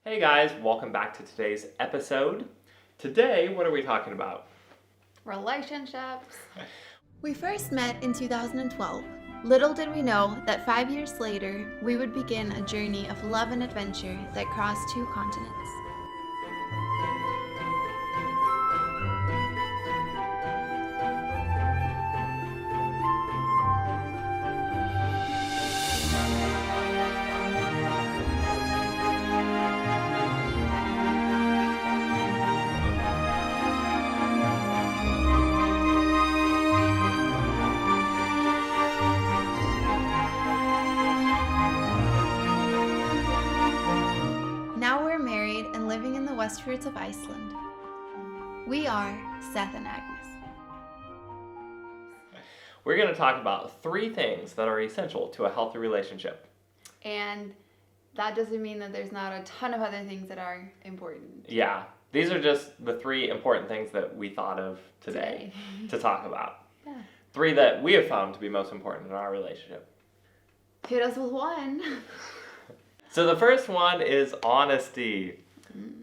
Hey guys, welcome back to today's episode. Today, what are we talking about? Relationships. We first met in 2012. Little did we know that 5 years later, we would begin a journey of love and adventure that crossed 2 continents. Now we're married and living in the Westfjords of Iceland. We are Seth and Agnes. We're going to talk about 3 things that are essential to a healthy relationship. And that doesn't mean that there's not a ton of other things that are important. Yeah, these are just the 3 important things that we thought of today to talk about. Yeah. 3 that we have found to be most important in our relationship. Hit us with one. So the first one is honesty.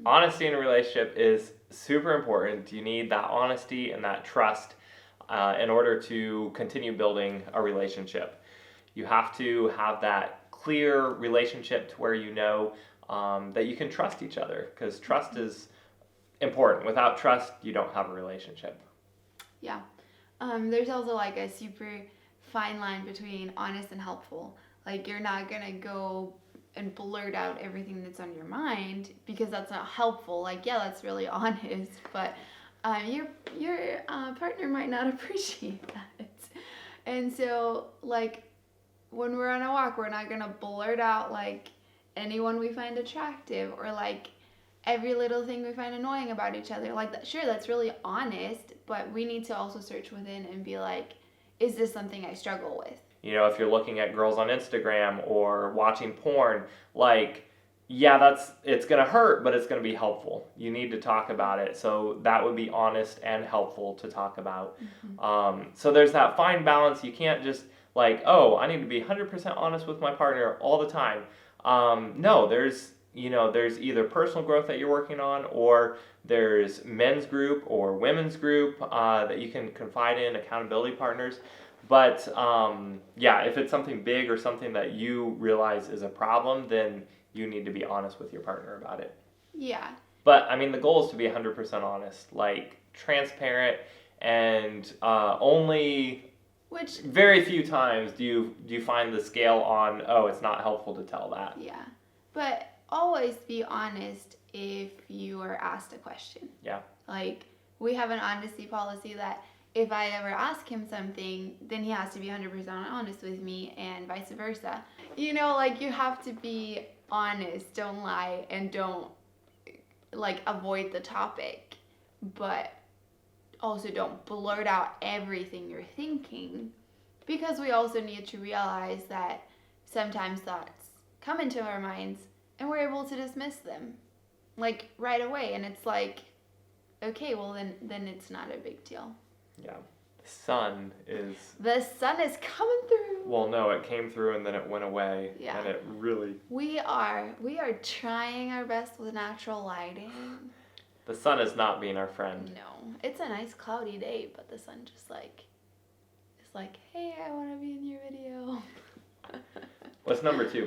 Honesty in a relationship is super important. You need that honesty and that trust in order to continue building a relationship. You have to have that clear relationship to where you know that you can trust each other, because trust is important. Without trust, you don't have a relationship. Yeah. There's also like a super fine line between honest and helpful. Like, you're not going to go and blurt out everything that's on your mind, because that's not helpful. Like, yeah, that's really honest, but your partner might not appreciate that. And so, like, when we're on a walk, we're not gonna blurt out like anyone we find attractive, or like every little thing we find annoying about each other. Like, that, sure, that's really honest, but we need to also search within and be like, is this something I struggle with? You know, if you're looking at girls on Instagram or watching porn, like, yeah, it's going to hurt, but it's going to be helpful. You need to talk about it. So that would be honest and helpful to talk about. Mm-hmm. So there's that fine balance. You can't just like, oh, I need to be 100% honest with my partner all the time. No, there's either personal growth that you're working on, or there's men's group or women's group that you can confide in, accountability partners. But if it's something big or something that you realize is a problem, then you need to be honest with your partner about it. Yeah. But I mean, the goal is to be 100% honest, like transparent, and only very few times do you find the scale on, oh, it's not helpful to tell that. Yeah. But always be honest if you are asked a question. Yeah. Like, we have an honesty policy that if I ever ask him something, then he has to be 100% honest with me, and vice versa. You know, like, you have to be honest, don't lie, and don't, like, avoid the topic. But also don't blurt out everything you're thinking, because we also need to realize that sometimes thoughts come into our minds and we're able to dismiss them, like, right away. And it's like, okay, well, then it's not a big deal. Yeah. The sun is coming through. Well, no, it came through and then it went away. Yeah. And it really... We are trying our best with natural lighting. The sun is not being our friend. No. It's a nice cloudy day, but the sun just like, it's like, hey, I want to be in your video. What's number 2?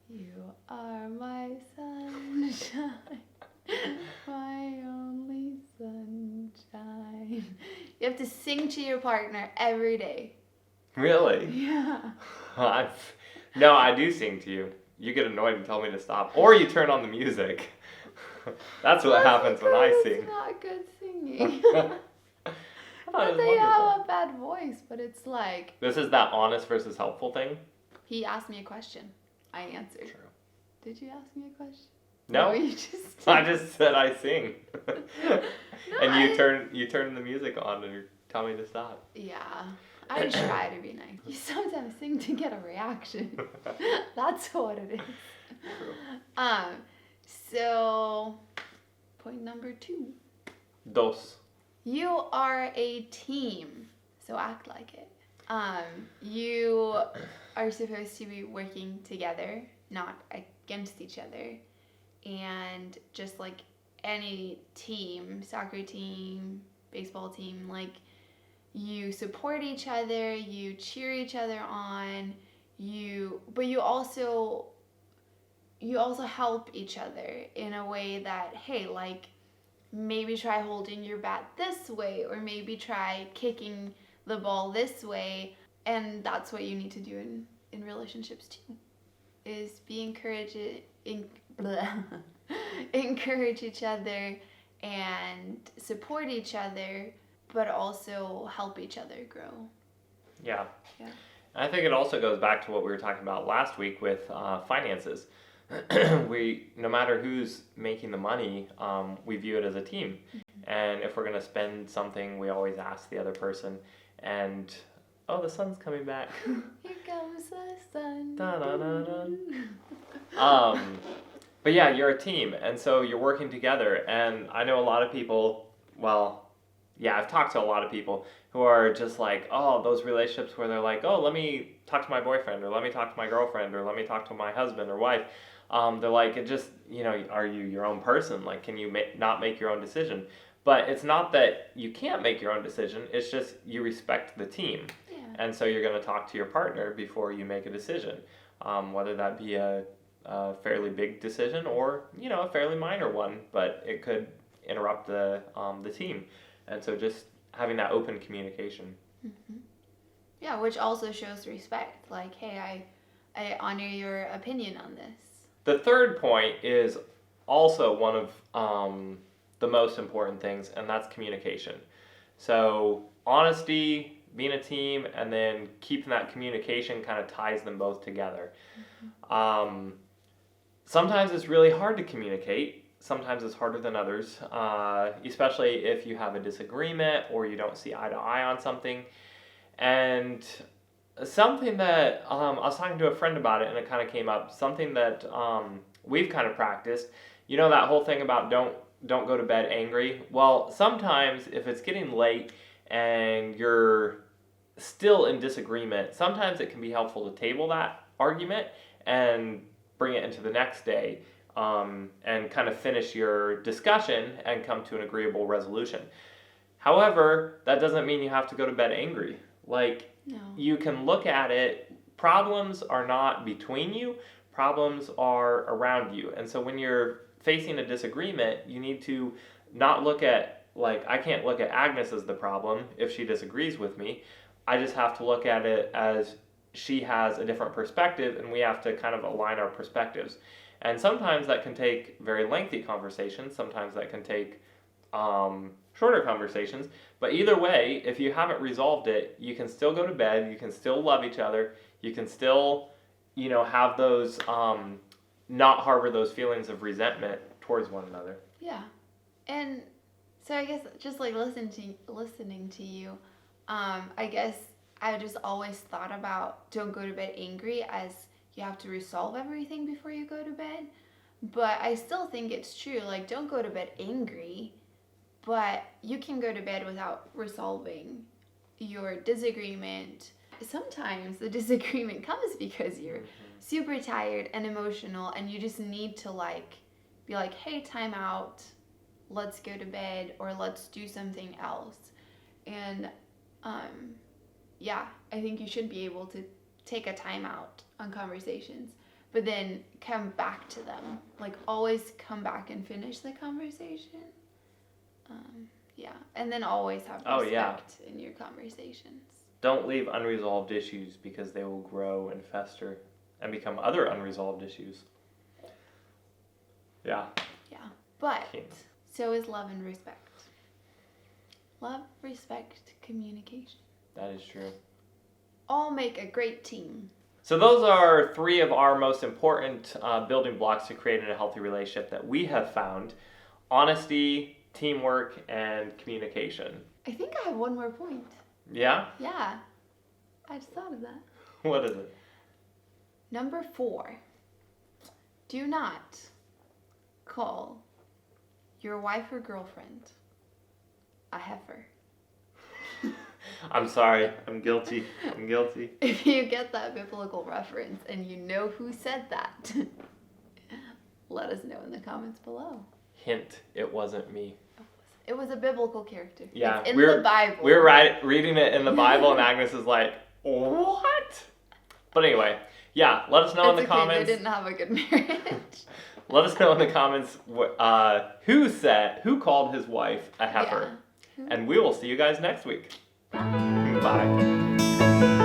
You are my sunshine. My only sunshine. You have to sing to your partner every day. Really? Yeah. No, I do sing to you. You get annoyed and tell me to stop. Or you turn on the music. That's what happens when I sing. It's not good singing. Not They have a bad voice, but it's like... This is that honest versus helpful thing? He asked me a question. I answered. True. Did you ask me a question? No, you just... I just said I sing. No, and you turn the music on and you tell me to stop. Yeah, I try to be nice. You sometimes sing to get a reaction. That's what it is. True. So, point number 2. Dos. You are a team, so act like it. You are supposed to be working together, not against each other. and just like any team, soccer team, baseball team, like you support each other, you cheer each other on, but you also help each other in a way that, hey, like maybe try holding your bat this way, or maybe try kicking the ball this way. And that's what you need to do in relationships too, is be encourage each other and support each other, but also help each other grow. Yeah. Yeah. And I think it also goes back to what we were talking about last week with finances. No matter who's making the money, we view it as a team. Mm-hmm. And if we're going to spend something, we always ask the other person. And, oh, the sun's coming back. Here comes the sun. Da-da-da-da. But yeah, you're a team, and so you're working together. And I know a lot of people, I've talked to a lot of people who are just like, oh, those relationships where they're like, oh, let me talk to my boyfriend, or let me talk to my girlfriend, or let me talk to my husband or wife. They're like, it just, are you your own person? Like, can you not make your own decision? But it's not that you can't make your own decision. It's just you respect the team. Yeah. And so you're going to talk to your partner before you make a decision, whether that be a fairly big decision or, a fairly minor one, but it could interrupt the team. And so just having that open communication. Mm-hmm. Yeah, which also shows respect. Like, hey, I honor your opinion on this. The third point is also one of the most important things, and that's communication. So honesty, being a team, and then keeping that communication kind of ties them both together. Mm-hmm. Sometimes it's really hard to communicate. Sometimes it's harder than others, especially if you have a disagreement or you don't see eye to eye on something. And something that I was talking to a friend about it, and it kind of came up, something that we've kind of practiced. That whole thing about don't go to bed angry. Well, sometimes if it's getting late and you're still in disagreement, sometimes it can be helpful to table that argument and bring it into the next day. And kind of finish your discussion and come to an agreeable resolution. However, that doesn't mean you have to go to bed angry. Like, no. You can look at it, problems are not between you, problems are around you. And so when you're facing a disagreement, you need to not look at, like, I can't look at Agnes as the problem if she disagrees with me. I just have to look at it as she has a different perspective, and we have to kind of align our perspectives. And sometimes that can take very lengthy conversations. Sometimes that can take shorter conversations. But either way, if you haven't resolved it, you can still go to bed. You can still love each other. You can still, have those, not harbor those feelings of resentment towards one another. Yeah. And so I guess just like listening to you, I guess I just always thought about don't go to bed angry as you have to resolve everything before you go to bed. But I still think it's true. Like, don't go to bed angry, but you can go to bed without resolving your disagreement. Sometimes the disagreement comes because you're super tired and emotional, and you just need to be like, hey, time out, let's go to bed, or let's do something else. And I think you should be able to take a time out on conversations, but then come back to them. Like, always come back and finish the conversation. And then always have respect in your conversations. Don't leave unresolved issues, because they will grow and fester and become other unresolved issues. Yeah. Yeah. But so is love and respect. Love, respect, communication. That is true. All make a great team. So those are 3 of our most important building blocks to creating a healthy relationship that we have found: honesty, teamwork, and communication. I think I have one more point. Yeah? Yeah. I just thought of that. What is it? Number 4. Do not call your wife or girlfriend a heifer. I'm sorry. I'm guilty. If you get that biblical reference and you know who said that, let us know in the comments below. Hint, it wasn't me. It was a biblical character. Yeah, it's in the Bible. We're reading it in the Bible, and Agnes is like, what? But anyway, yeah, let us know in the comments. They didn't have a good marriage. Let us know in the comments who called his wife a heifer. Yeah. And we will see you guys next week. Bye.